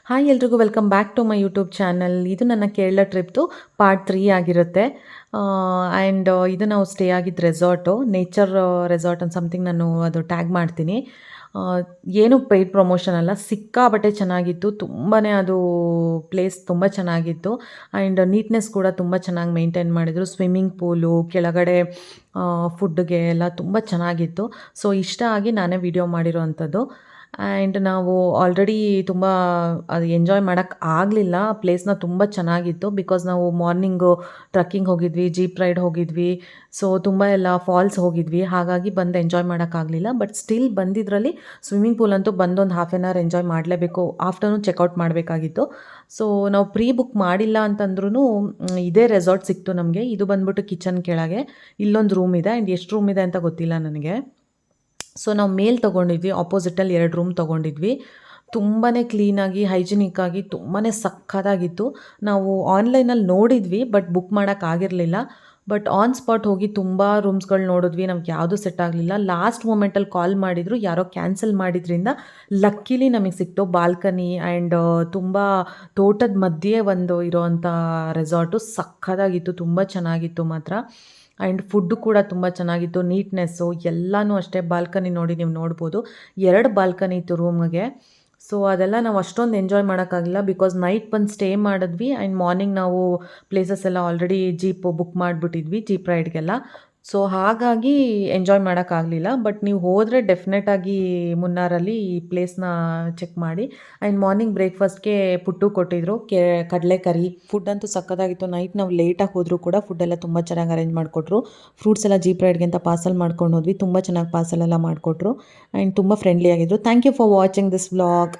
Hi ಎಲ್ರಿಗೂ welcome back to my YouTube channel. ಇದು ನನ್ನ ಕೇರಳ ಟ್ರಿಪ್ದು ಪಾರ್ಟ್ 3 ಆಗಿರುತ್ತೆ. ಆ್ಯಂಡ್ ಇದು ನಾವು ಸ್ಟೇ ಆಗಿದ್ದು ರೆಸಾರ್ಟು, ನೇಚರ್ ರೆಸಾರ್ಟ್ ಅಂತ ಸಮಥಿಂಗ್. ನಾನು ಅದು ಟ್ಯಾಗ್ ಮಾಡ್ತೀನಿ. ಆ, ಏನು ಪೇಯ್ಡ್ ಪ್ರಮೋಷನ್ ಅಲ್ಲ, ಸಿಕ್ಕಾಪಟ್ಟೆ ಚೆನ್ನಾಗಿತ್ತು. ತುಂಬಾ ಅದು ಪ್ಲೇಸ್ ತುಂಬ ಚೆನ್ನಾಗಿತ್ತು. ಆ್ಯಂಡ್ ನೀಟ್ನೆಸ್ ಕೂಡ ತುಂಬ ಚೆನ್ನಾಗಿ ಮೇಂಟೈನ್ ಮಾಡಿದರು. ಸ್ವಿಮ್ಮಿಂಗ್ ಪೂಲು ಕೆಳಗಡೆ, ಫುಡ್ಗೆ ಎಲ್ಲ ತುಂಬ ಚೆನ್ನಾಗಿತ್ತು. ಸೊ ಇಷ್ಟ ಆಗಿ ನಾನೇ ವಿಡಿಯೋ ಮಾಡಿರೋ ಅಂಥದ್ದು. ಆ್ಯಂಡ್ ನಾವು ಆಲ್ರೆಡಿ ತುಂಬ ಅದು ಎಂಜಾಯ್ ಮಾಡೋಕ್ಕೆ ಆಗಲಿಲ್ಲ. ಪ್ಲೇಸ್ನ ತುಂಬ ಚೆನ್ನಾಗಿತ್ತು. ಬಿಕಾಸ್ ನಾವು ಮಾರ್ನಿಂಗು ಟ್ರಕ್ಕಿಂಗ್ ಹೋಗಿದ್ವಿ, ಜೀಪ್ ರೈಡ್ ಹೋಗಿದ್ವಿ. ಸೊ ತುಂಬ ಎಲ್ಲ ಫಾಲ್ಸ್ ಹೋಗಿದ್ವಿ. ಹಾಗಾಗಿ ಬಂದು ಎಂಜಾಯ್ ಮಾಡೋಕ್ಕಾಗಲಿಲ್ಲ. ಬಟ್ ಸ್ಟಿಲ್ ಬಂದಿದ್ರಲ್ಲಿ ಸ್ವಿಮ್ಮಿಂಗ್ ಪೂಲ್ ಅಂತೂ ಬಂದೊಂದು ಹಾಫ್ ಆನ್ ಅವರ್ ಎಂಜಾಯ್ ಮಾಡಲೇಬೇಕು. ಆಫ್ಟರ್ನೂನ್ ಚೆಕ್ಔಟ್ ಮಾಡಬೇಕಾಗಿತ್ತು. ಸೊ ನಾವು ಪ್ರೀ ಬುಕ್ ಮಾಡಿಲ್ಲ ಅಂತಂದ್ರೂ ಇದೇ ರೆಸಾರ್ಟ್ ಸಿಕ್ತು ನಮಗೆ. ಇದು ಬಂದ್ಬಿಟ್ಟು ಕಿಚನ್ ಕೆಳಗೆ ಇಲ್ಲೊಂದು ರೂಮ್ ಇದೆ. ಆ್ಯಂಡ್ ಎಷ್ಟು ರೂಮ್ ಇದೆ ಅಂತ ಗೊತ್ತಿಲ್ಲ ನನಗೆ. ಸೊ ನಾವು ಮೇಲ್ ತೊಗೊಂಡಿದ್ವಿ, ಆಪೋಸಿಟಲ್ಲಿ 2 ರೂಮ್ ತೊಗೊಂಡಿದ್ವಿ. ತುಂಬಾ ಕ್ಲೀನಾಗಿ ಹೈಜಿನಿಕ್ಕಾಗಿ ತುಂಬಾ ಸಕ್ಕತ್ತಾಗಿತ್ತು. ನಾವು ಆನ್ಲೈನಲ್ಲಿ ನೋಡಿದ್ವಿ, ಬಟ್ ಬುಕ್ ಮಾಡೋಕ್ಕಾಗಿರಲಿಲ್ಲ. ಬಟ್ ಆನ್ ಸ್ಪಾಟ್ ಹೋಗಿ ತುಂಬ ರೂಮ್ಸ್ಗಳು ನೋಡಿದ್ವಿ, ನಮ್ಗೆ ಯಾವುದೂ ಸೆಟ್ ಆಗಲಿಲ್ಲ. ಲಾಸ್ಟ್ ಮೂಮೆಂಟಲ್ಲಿ ಕಾಲ್ ಮಾಡಿದರು, ಯಾರೋ ಕ್ಯಾನ್ಸಲ್ ಮಾಡಿದ್ರಿಂದ ಲಕ್ಕಿಲಿ ನಮಗೆ ಸಿಕ್ತು ಬಾಲ್ಕನಿ. ಆ್ಯಂಡ್ ತುಂಬ ತೋಟದ ಮಧ್ಯೆ ಒಂದು ಇರೋವಂಥ ರೆಸಾರ್ಟು. ಸಕ್ಕತ್ತಾಗಿತ್ತು, ತುಂಬ ಚೆನ್ನಾಗಿತ್ತು ಮಾತ್ರ. ಆ್ಯಂಡ್ ಫುಡ್ಡು ಕೂಡ ತುಂಬ ಚೆನ್ನಾಗಿತ್ತು. ನೀಟ್ನೆಸ್ಸು ಎಲ್ಲನೂ ಅಷ್ಟೇ. ಬಾಲ್ಕನಿ ನೋಡಿ, ನೀವು ನೋಡ್ಬೋದು 2 ಬಾಲ್ಕನಿ ಇತ್ತು ರೂಮ್ಗೆ. ಸೊ ಅದೆಲ್ಲ ನಾವು ಅಷ್ಟೊಂದು ಎಂಜಾಯ್ ಮಾಡೋಕ್ಕಾಗಿಲ್ಲ. ಬಿಕಾಸ್ ನೈಟ್ ಬಂದು ಸ್ಟೇ ಮಾಡಿದ್ವಿ. ಆ್ಯಂಡ್ ಮಾರ್ನಿಂಗ್ ನಾವು ಪ್ಲೇಸಸ್ ಎಲ್ಲ ಆಲ್ರೆಡಿ ಜೀಪ್ ಬುಕ್ ಮಾಡಿಬಿಟ್ಟಿದ್ವಿ, ಜೀಪ್ ರೈಡ್ಗೆಲ್ಲ. ಸೊ ಹಾಗಾಗಿ ಎಂಜಾಯ್ ಮಾಡೋಕ್ಕಾಗಲಿಲ್ಲ. ಬಟ್ ನೀವು ಹೋದರೆ ಡೆಫಿನೆಟಾಗಿ ಮುನ್ನಾರಲ್ಲಿ ಈ ಪ್ಲೇಸ್ನ ಚೆಕ್ ಮಾಡಿ. ಆ್ಯಂಡ್ ಮಾರ್ನಿಂಗ್ ಬ್ರೇಕ್ಫಾಸ್ಟ್ಗೆ ಪುಟ್ಟು ಕೊಟ್ಟಿದ್ರು, ಕಡಲೆಕರಿ. ಫುಡ್ ಅಂತೂ ಸಕ್ಕತ್ತಾಗಿತ್ತು. ನೈಟ್ ನಾವು ಲೇಟಾಗಿ ಹೋದರೂ ಕೂಡ ಫುಡ್ಡೆಲ್ಲ ತುಂಬ ಚೆನ್ನಾಗಿ ಅರೇಂಜ್ ಮಾಡಿಕೊಟ್ರು. ಫ್ರೂಟ್ಸ್ ಎಲ್ಲ ಜೀಪ್ ರೈಡ್ಗೆ ಅಂತ ಪಾರ್ಸಲ್ ಮಾಡ್ಕೊಂಡು ಹೋದ್ವಿ. ತುಂಬ ಚೆನ್ನಾಗಿ ಪಾರ್ಸಲ್ ಎಲ್ಲ ಮಾಡಿಕೊಟ್ರು. ಆ್ಯಂಡ್ ತುಂಬ ಫ್ರೆಂಡ್ಲಿ ಆಗಿದ್ರು. Thank you for watching this vlog.